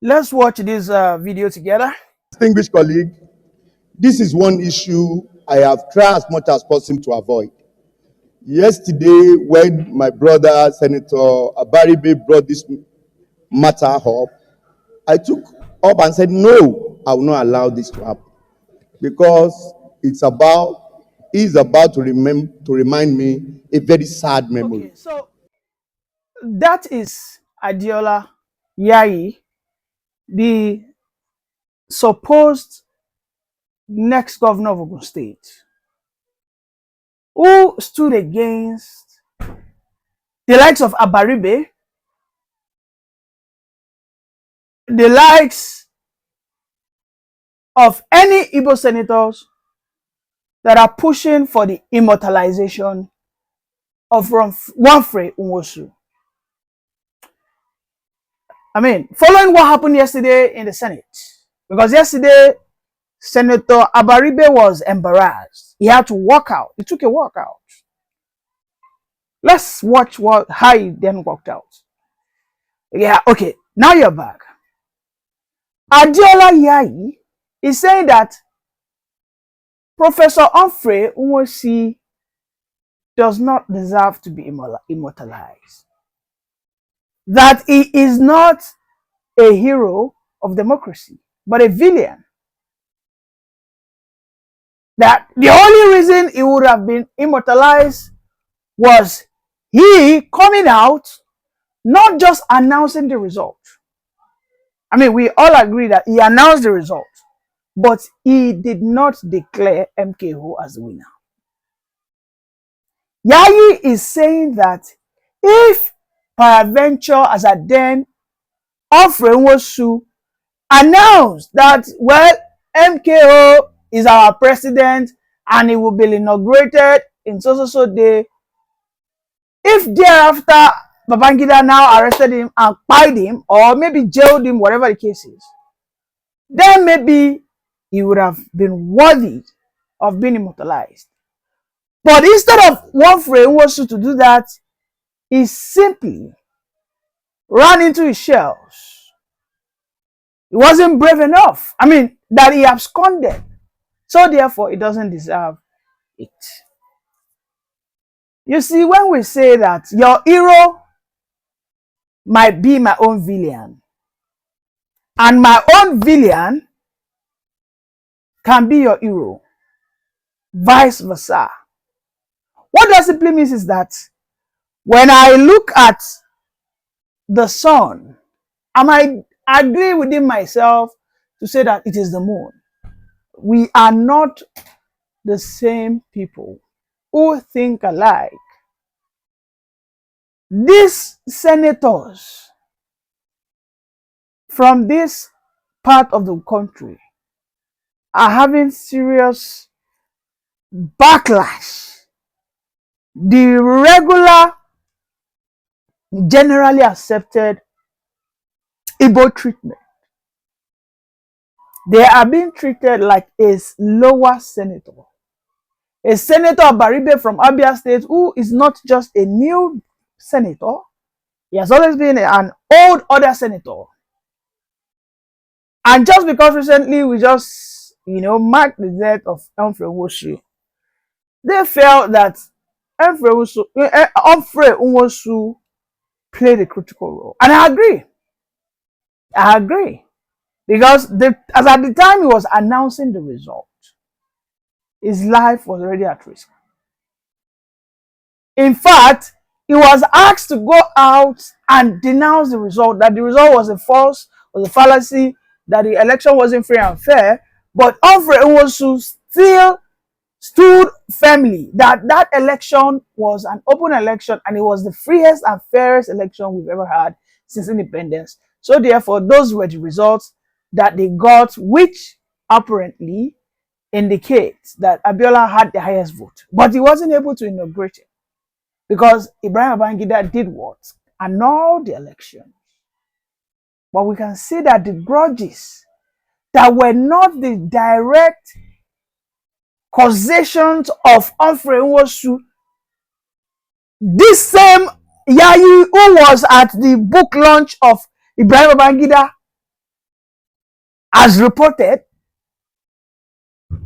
Let's watch this video together. Distinguished colleague, this is one issue I have tried as much as possible to avoid. Yesterday, when my brother, Senator Abaribe, brought this matter up, I took up and said, no, I will not allow this to happen. Because he's about to remind me a very sad memory. Okay, so that is Adiola Yayi, the supposed next governor of Ogun State, who stood against the likes of Abaribe, the likes of any Igbo senators that are pushing for the immortalization of Prof.Nwosu. I mean, following what happened yesterday in the Senate, because yesterday Senator Abaribe was embarrassed. He had to walk out. He took a walk out. Let's watch how he then walked out. Yeah, okay. Now you're back. Adiola Yayi is saying that Professor Prof.Nwosu does not deserve to be immortalized. That he is not a hero of democracy, but a villain. That the only reason he would have been immortalized was he coming out, not just announcing the result. I mean, we all agree that he announced the result, but he did not declare MKO as the winner. Yayi is saying that if peradventure, as at then, Prof.Nwosu announced that, well, MKO is our president and he will be inaugurated in so day, if thereafter Babangida now arrested him and pied him or maybe jailed him, whatever the case is, then maybe he would have been worthy of being immortalized. But instead of Prof.Nwosu to do that, he simply ran into his shells. He wasn't brave enough. I mean, that he absconded. So therefore, he doesn't deserve it. You see, when we say that your hero might be my own villain, and my own villain can be your hero, vice versa. What that simply means is that when I look at the sun, I might agree within myself to say that it is the moon. We are not the same people who think alike. These senators from this part of the country are having serious backlash. The regular, generally accepted Igbo treatment, they are being treated like a lower senator. A senator Baribe from Abia State, who is not just a new senator, he has always been an old other senator. And just because recently we just, marked the death of Prof.Nwosu, they felt that Prof.Nwosu played a critical role. And I agree. Because as at the time he was announcing the result, his life was already at risk. In fact, he was asked to go out and denounce the result, that the result was a false, was a fallacy, that the election wasn't free and fair. But Prof.Nwosu still stood firmly that that election was an open election and it was the freest and fairest election we've ever had since independence. So therefore, those were the results that they got, which apparently indicates that Abiola had the highest vote. But he wasn't able to inaugurate it because Ibrahim Babangida did what? Annulled the election. But we can see that the grudges that were not the direct causations of Prof.Nwosu, this same Yayi who was at the book launch of Ibrahim Babangida as reported,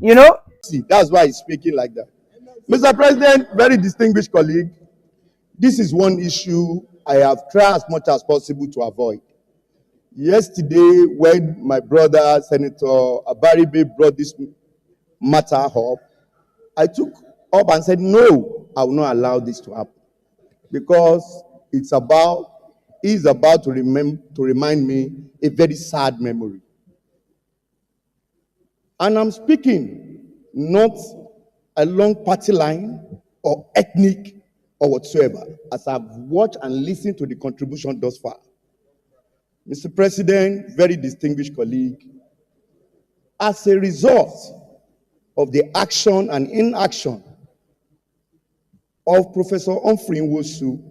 you know. See, that's why he's speaking like that. Mr. President, very distinguished colleague, this is one issue I have tried as much as possible to avoid. Yesterday, when my brother, Senator Abaribe, brought this matter up, I took up and said, no, I will not allow this to happen. Because he's about to remind me a very sad memory. And I'm speaking not along party line or ethnic or whatsoever, as I've watched and listened to the contribution thus far. Mr. President, very distinguished colleague, as a result of the action and inaction of Professor Prof.Nwosu,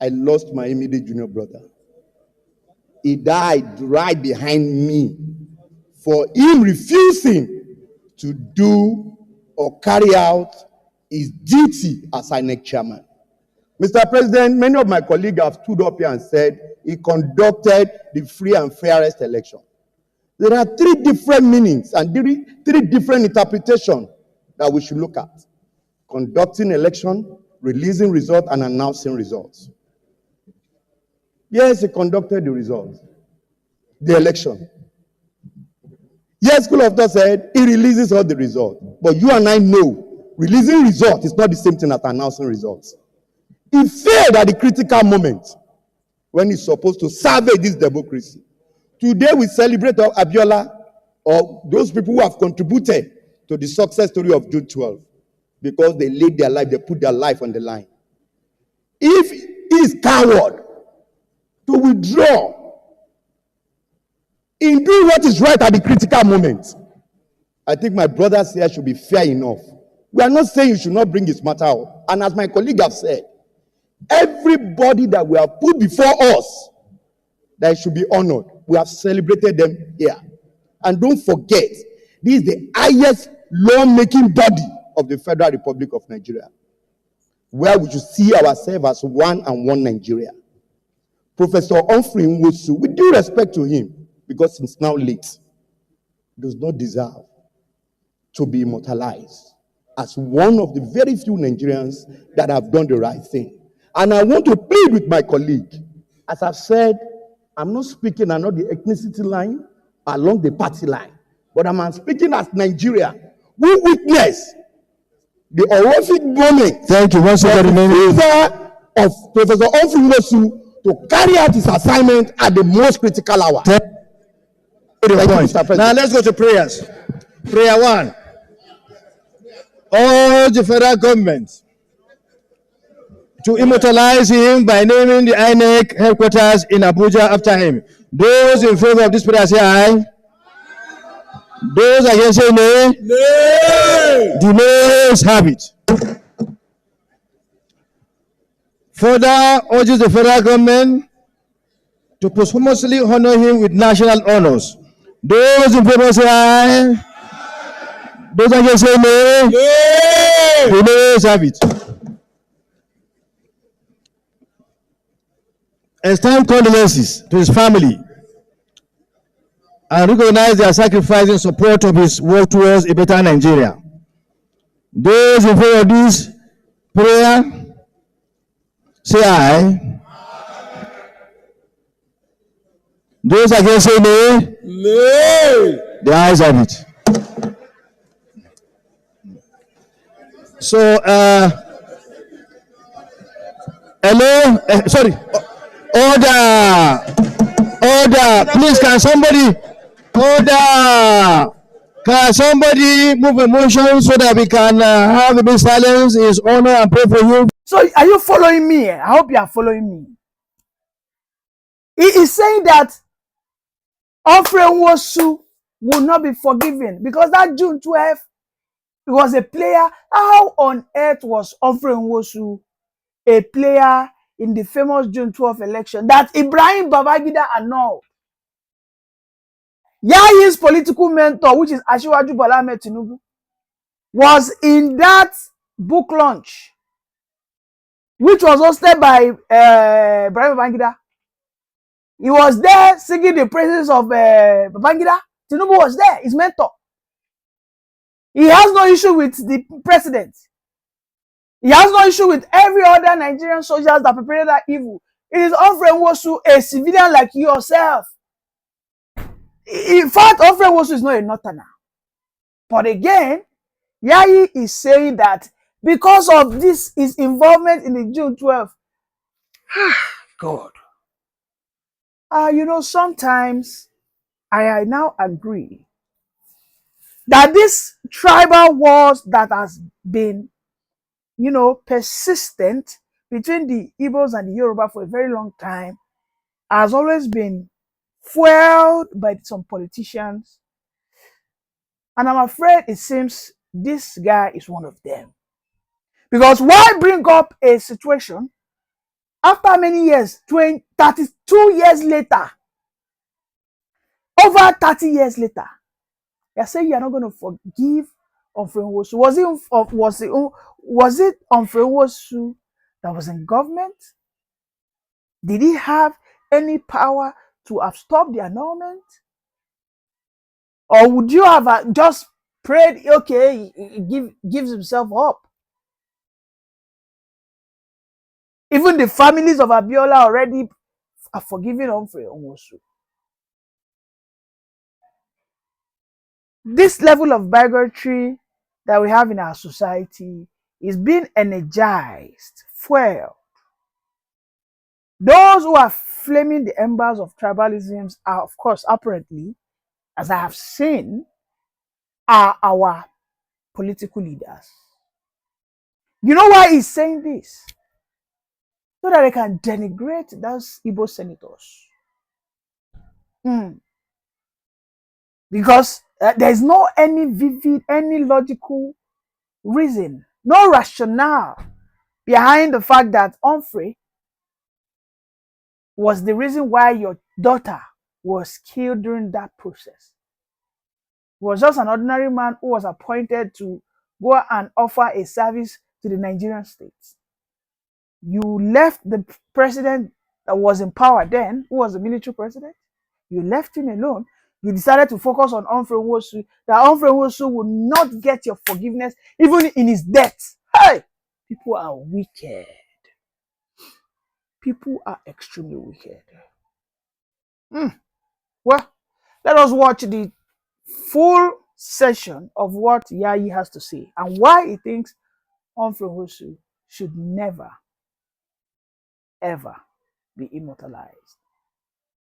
I lost my immediate junior brother. He died right behind me for him refusing to do or carry out his duty as INEC chairman. Mr. President, many of my colleagues have stood up here and said he conducted the free and fairest election. There are three different meanings and three different interpretations that we should look at: conducting election, releasing results, and announcing results. Yes, he conducted the election. Yes, school of thought said he releases all the results. But you and I know releasing results is not the same thing as announcing results. He failed at the critical moment when he's supposed to salvage this democracy. Today we celebrate Abiola, or those people who have contributed to the success story of June 12, because they laid their life, they put their life on the line. If he is coward to withdraw in doing what is right at the critical moment, I think my brothers here should be fair enough. We are not saying you should not bring his matter up. And as my colleague have said, everybody that we have put before us that should be honored, we have celebrated them here. And don't forget, this is the highest lawmaking body of the Federal Republic of Nigeria, where we should see ourselves as one and one Nigeria. Professor Prof.Nwosu, with due respect to him, because it's now late, does not deserve to be immortalized as one of the very few Nigerians that have done the right thing. And I want to plead with my colleague. As I've said, I'm not speaking along the ethnicity line, along the party line, but I'm speaking as Nigeria, who witnessed the horrific moment. Thank you. Once again, of Professor Prof.Nwosu to carry out his assignment at the most critical hour. Thank you, Mr. President. Now let's go to prayers. Prayer one. All the federal government to immortalize him by naming the INEC headquarters in Abuja after him. Those in favor of this prayer say aye. Those against say nay. Nay. The nays have it. Further urges the federal government to posthumously honor him with national honors. Those in favor say aye. Those against say nay. Nay. The nays have it. Extend condolences to his family and recognize their sacrifice in support of his work towards a better Nigeria. Those in favor of this prayer, say aye. Those against say nay. Nay. The ayes have it. So, hello, sorry. Order! Order! Please, can somebody order? Can somebody move a motion so that we can have a bit silence in his honor and pray for you? So are you following me? I hope you are following me. He is saying that Prof.Nwosu will not be forgiven because that June 12th, he was a player. How on earth was Prof.Nwosu a player in the famous June 12th election that Ibrahim Babangida annulled? Yayi's political mentor, which is Asiwaju Bola Ahmed Tinubu, was in that book launch, which was hosted by Ibrahim Babangida. He was there singing the praises of Babangida. Tinubu was there, his mentor. He has no issue with the president. He has no issue with every other Nigerian soldiers that perpetrated that evil. It is Prof.Nwosu, a civilian like yourself. In fact, Prof.Nwosu is not a northerner. But again, Yayi is saying that because of this, his involvement in the June 12th, God. You know, sometimes I now agree that this tribal wars that has been, you know, persistent between the Igbos and the Yoruba for a very long time has always been fueled by some politicians. And I'm afraid it seems this guy is one of them. Because why bring up a situation after many years, 32 years later, over 30 years later, you're saying you're not going to forgive Prof.Nwosu? Was it Prof.Nwosu that was in government? Did he have any power to have stopped the annulment? Or would you have just prayed, okay, he gives himself up? Even the families of Abiola already are forgiving Prof.Nwosu. This level of bigotry that we have in our society is being energized, fueled. Those who are flaming the embers of tribalisms are, of course, apparently, as I have seen, are our political leaders. You know why he's saying this? So that they can denigrate those Igbo senators. Because there is no any vivid, any logical reason, no rationale behind the fact that Humphrey was the reason why your daughter was killed during that process. He was just an ordinary man who was appointed to go and offer a service to the Nigerian states. You left the president that was in power then, who was the military president. You left him alone. You decided to focus on Prof.Nwosu, that Prof.Nwosu would not get your forgiveness even in his death. Hey, people are wicked. People are extremely wicked. Well, let us watch the full session of what Yayi has to say and why he thinks Prof.Nwosu should never, ever be immortalized.